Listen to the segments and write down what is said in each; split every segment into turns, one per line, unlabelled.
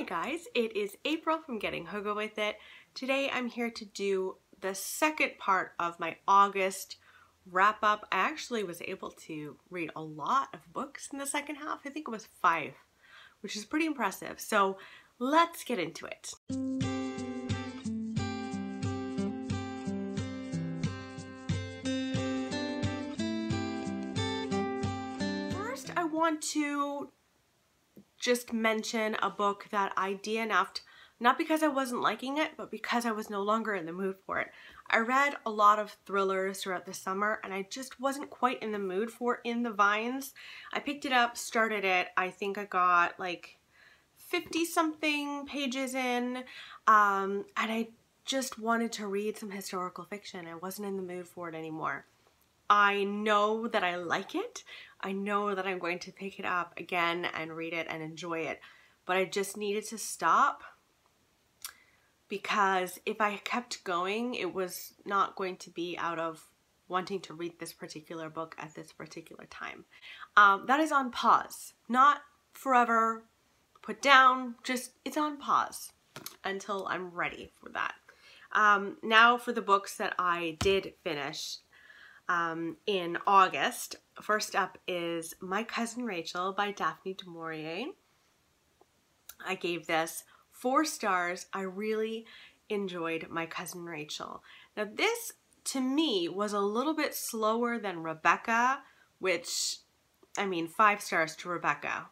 Hi guys, it is April from Getting Hygge With It. Today I'm here to do the second part of my August wrap up. I actually was able to read a lot of books in the second half. I think it was 5, which is pretty impressive. So let's get into it. First, I want to just mention a book that I DNF'd, not because I wasn't liking it, but because I was no longer in the mood for it. I read a lot of thrillers throughout the summer and I just wasn't quite in the mood for In the Vines. I picked it up, started it, I think I got like 50 something pages in, and I just wanted to read some historical fiction. I wasn't in the mood for it anymore. I know that I like it. I know that I'm going to pick it up again and read it and enjoy it, but I just needed to stop because if I kept going, it was not going to be out of wanting to read this particular book at this particular time. That is on pause, not forever put down, just it's on pause until I'm ready for that. Now for the books that I did finish in August. First up is My Cousin Rachel by Daphne du Maurier. I gave this 4 stars. I really enjoyed My Cousin Rachel. Now this, to me, was a little bit slower than Rebecca, which, I mean, 5 stars to Rebecca.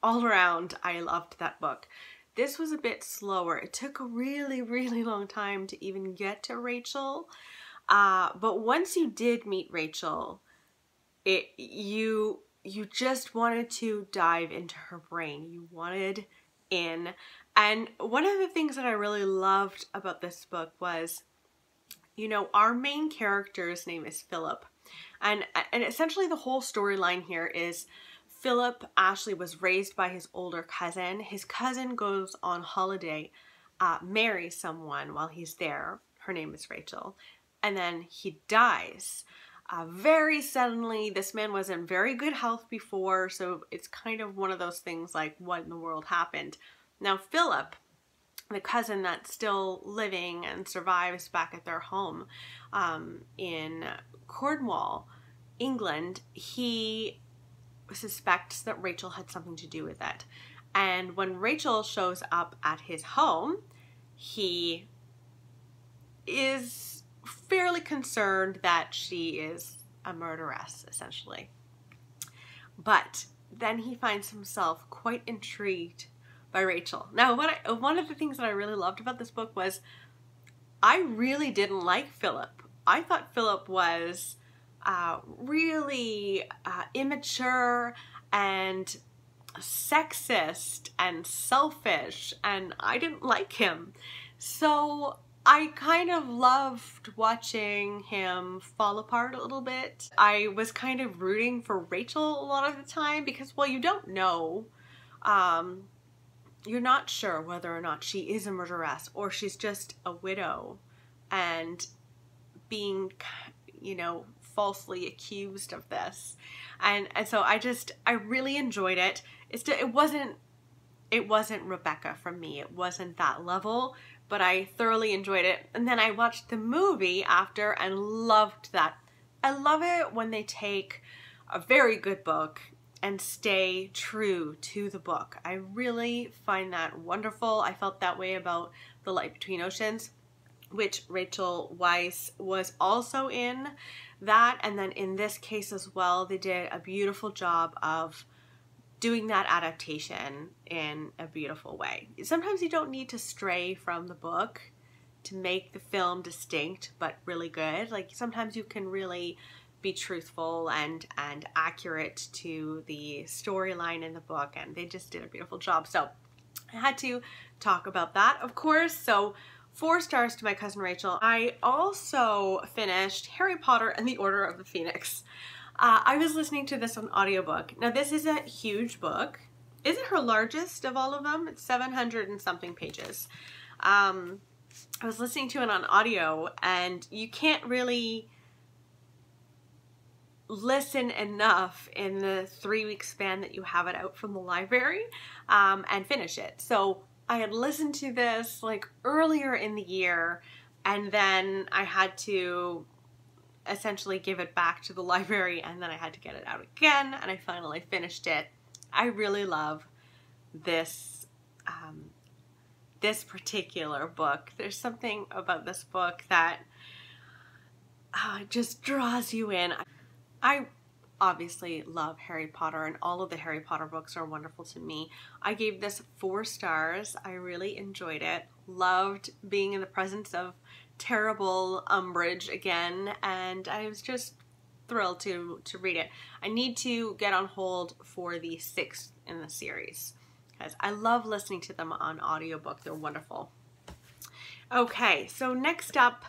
All around, I loved that book. This was a bit slower. It took a really, really long time to even get to Rachel. But once you did meet Rachel, you just wanted to dive into her brain. You wanted in. And one of the things that I really loved about this book was, you know, our main character's name is Philip. And essentially the whole storyline here is Philip actually was raised by his older cousin. His cousin goes on holiday, marries someone while he's there. Her name is Rachel. And then he dies very suddenly. This man was in very good health before, so it's kind of one of those things like, what in the world happened? Now Philip, the cousin that's still living and survives back at their home in Cornwall, England, he suspects that Rachel had something to do with it. And when Rachel shows up at his home, he is fairly concerned that she is a murderess, essentially. But then he finds himself quite intrigued by Rachel. Now, one of the things that I really loved about this book was I really didn't like Philip. I thought Philip was really immature and sexist and selfish, and I didn't like him. So I kind of loved watching him fall apart a little bit. I was kind of rooting for Rachel a lot of the time because, well, you don't know. You're not sure whether or not she is a murderess or she's just a widow and being, you know, falsely accused of this. And so I really enjoyed it. It wasn't Rebecca for me. It wasn't that level, but I thoroughly enjoyed it. And then I watched the movie after and loved that. I love it when they take a very good book and stay true to the book. I really find that wonderful. I felt that way about The Light Between Oceans, which Rachel Weisz was also in that. And then in this case as well, they did a beautiful job of doing that adaptation in a beautiful way. Sometimes you don't need to stray from the book to make the film distinct but really good. Like sometimes you can really be truthful and accurate to the storyline in the book, and they just did a beautiful job. So I had to talk about that, of course. So 4 stars to My Cousin Rachel. I also finished Harry Potter and the Order of the Phoenix. I was listening to this on audiobook. Now this is a huge book. Is it her largest of all of them? It's 700 and something pages. I was listening to it on audio and you can't really listen enough in the 3-week span that you have it out from the library and finish it. So I had listened to this like earlier in the year, and then I had to essentially give it back to the library, and then I had to get it out again, and I finally finished it. I really love this this particular book. There's something about this book that just draws you in. I obviously love Harry Potter, and all of the Harry Potter books are wonderful to me. I gave this 4 stars. I really enjoyed it. Loved being in the presence of terrible Umbridge again, and I was just thrilled to read it. I need to get on hold for the 6th in the series because I love listening to them on audiobook. They're wonderful. Okay, so next up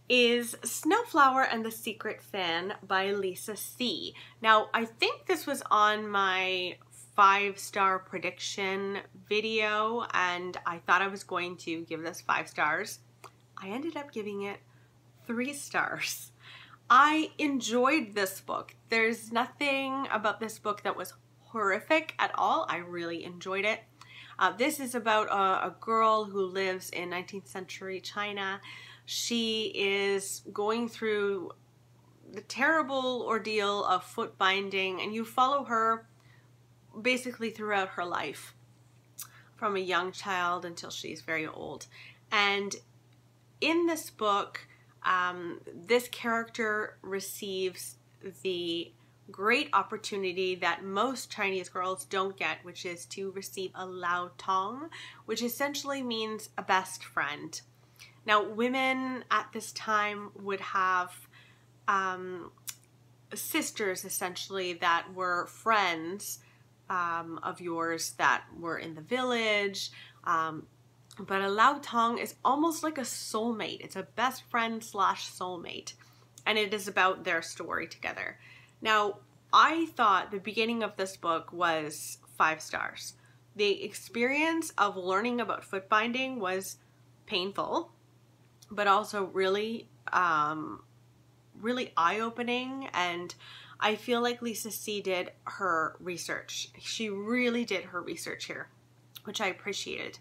is Snowflower and the Secret Fan by Lisa C. Now, I think this was on my 5-star prediction video, and I thought I was going to give this 5 stars. I ended up giving it 3 stars. I enjoyed this book. There's nothing about this book that was horrific at all. I really enjoyed it. This is about a girl who lives in 19th century China. She is going through the terrible ordeal of foot binding, and you follow her basically throughout her life, from a young child until she's very old. And in this book, this character receives the great opportunity that most Chinese girls don't get, which is to receive a Lao Tong, which essentially means a best friend. Now, women at this time would have sisters, essentially, that were friends of yours that were in the village. But a Lao Tong is almost like a soulmate. It's a best friend / soulmate. And it is about their story together. Now, I thought the beginning of this book was 5 stars. The experience of learning about foot binding was painful, but also really, really eye-opening. And I feel like Lisa C. did her research. She really did her research here, which I appreciated.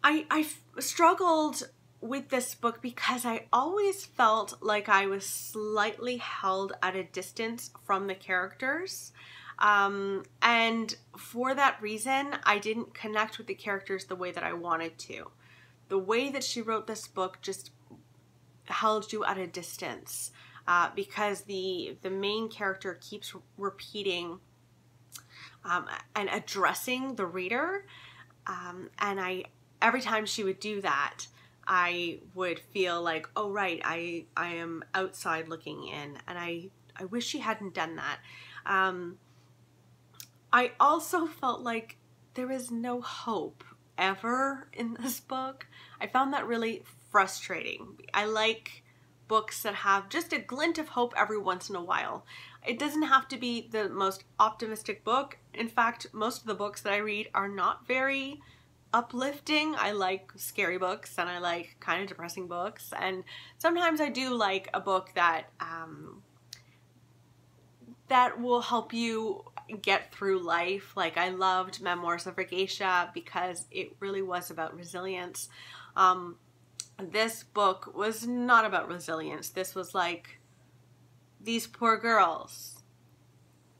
I struggled with this book because I always felt like I was slightly held at a distance from the characters. And for that reason, I didn't connect with the characters the way that I wanted to. The way that she wrote this book just held you at a distance because the main character keeps repeating and addressing the reader. And every time she would do that, I would feel like, oh right, I am outside looking in, and I wish she hadn't done that. I also felt like there was no hope ever in this book. I found that really frustrating. I like books that have just a glint of hope every once in a while. It doesn't have to be the most optimistic book. In fact, most of the books that I read are not very uplifting. I like scary books, and I like kind of depressing books, and sometimes I do like a book that that will help you get through life. Like, I loved Memoirs of a Geisha because it really was about resilience. This book was not about resilience. This was like, these poor girls,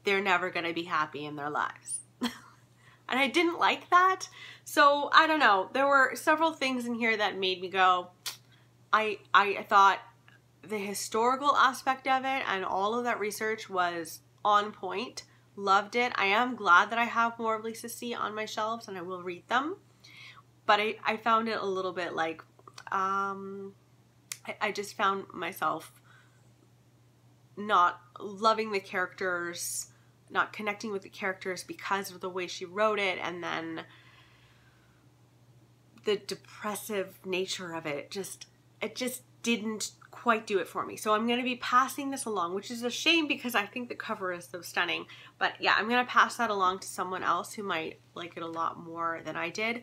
they're never gonna be happy in their lives. And I didn't like that. So I don't know. There were several things in here that made me go, I thought the historical aspect of it and all of that research was on point. Loved it. I am glad that I have more of Lisa C. on my shelves and I will read them. But I found it a little bit like, I just found myself not loving the characters, not connecting with the characters because of the way she wrote it, and then the depressive nature of it just didn't quite do it for me. So I'm going to be passing this along, which is a shame because I think the cover is so stunning. But yeah, I'm going to pass that along to someone else who might like it a lot more than I did.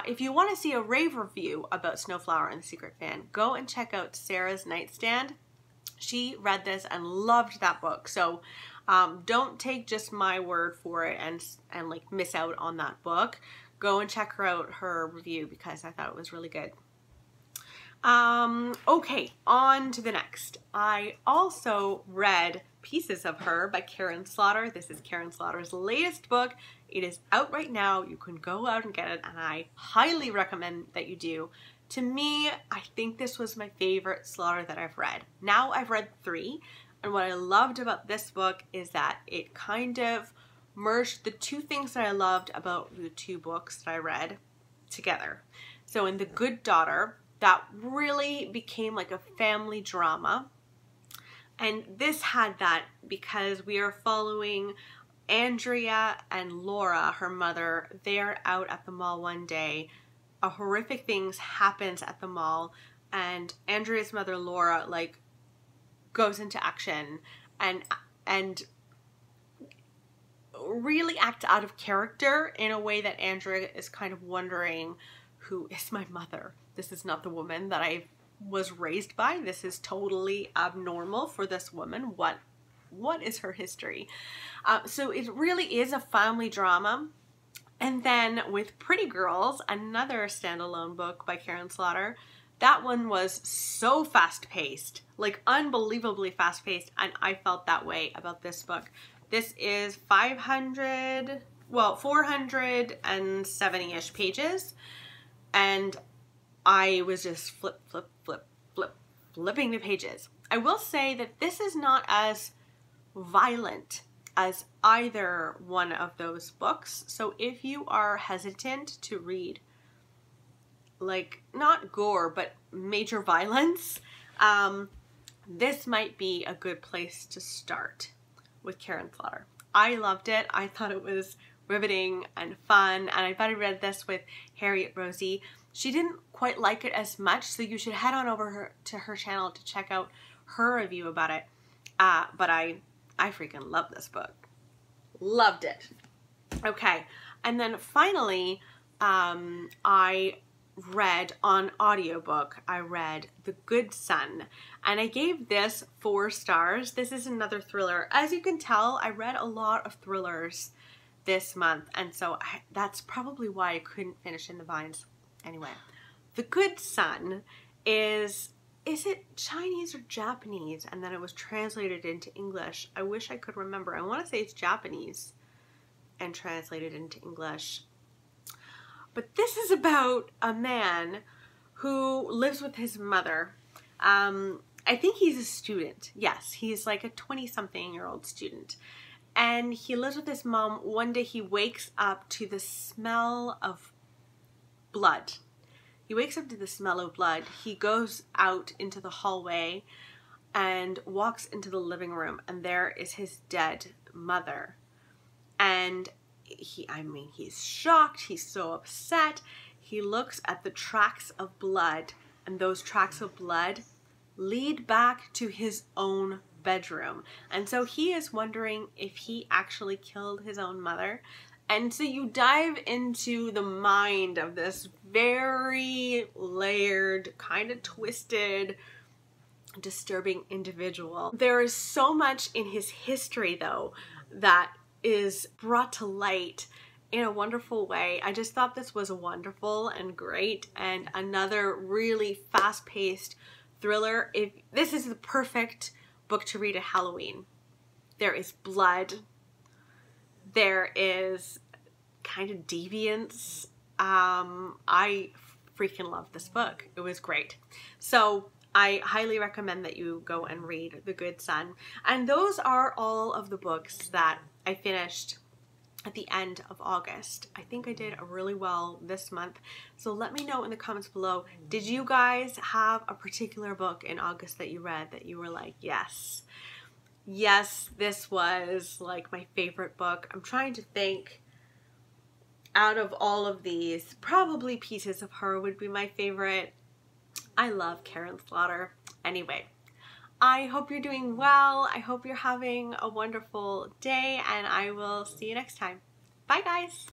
If you want to see a rave review about Snowflower and the Secret Fan, go and check out Sarah's Nightstand. She read this and loved that book. So don't take just my word for it and like miss out on that book. Go and check her out, her review, because I thought it was really good. Okay, on to the next. I also read Pieces of Her by Karin Slaughter. This is Karin Slaughter's latest book. It is out right now. You can go out and get it, and I highly recommend that you do. To me, I think this was my favorite Slaughter that I've read. Now I've read 3, and what I loved about this book is that it kind of merged the 2 things that I loved about the 2 books that I read together. So in The Good Daughter, that really became like a family drama. And this had that because we are following Andrea and Laura, her mother. They're out at the mall one day. A horrific things happens at the mall, and Andrea's mother, Laura, like goes into action and really act out of character in a way that Andrea is kind of wondering, who is my mother? This is not the woman that I was raised by. This is totally abnormal for this woman. What is her history? So it really is a family drama. And then with Pretty Girls, another standalone book by Karin Slaughter, that one was so fast-paced, like unbelievably fast-paced, and I felt that way about this book. This is 470-ish pages, and I was just flipping the pages. I will say that this is not as violent as either one of those books. So if you are hesitant to read, like, not gore, but major violence, this might be a good place to start with Karin Slaughter. I loved it. I thought it was riveting and fun, and I thought I read this with Harriet Rosie. She didn't quite like it as much, so you should head on over to her channel to check out her review about it. But I freaking love this book. Loved it. Okay, and then finally, I read on audiobook, I read The Good Son, and I gave this 4 stars. This is another thriller. As you can tell, I read a lot of thrillers this month, and so that's probably why I couldn't finish In the Vines. Anyway, The Good Son is it Chinese or Japanese? And then it was translated into English. I wish I could remember. I want to say it's Japanese and translated into English. But this is about a man who lives with his mother. I think he's a student. Yes, he's like a 20-something-year-old student. And he lives with his mom. One day he wakes up to the smell of blood. He wakes up to the smell of blood. He goes out into the hallway and walks into the living room, and there is his dead mother. And he's shocked. He's so upset. He looks at the tracks of blood, and those tracks of blood lead back to his own bedroom. And so he is wondering if he actually killed his own mother. And so you dive into the mind of this very layered, kind of twisted, disturbing individual. There is so much in his history, though, that is brought to light in a wonderful way. I just thought this was wonderful and great, and another really fast-paced thriller. This is the perfect book to read at Halloween. There is blood. There is kind of deviance. I freaking love this book. It was great. So I highly recommend that you go and read The Good Son. And those are all of the books that I finished at the end of August. I think I did really well this month. So let me know in the comments below, did you guys have a particular book in August that you read that you were like, yes, this was like my favorite book? I'm trying to think. Out of all of these, probably Pieces of Her would be my favorite. I love Karin Slaughter. Anyway, I hope you're doing well. I hope you're having a wonderful day, and I will see you next time. Bye, guys.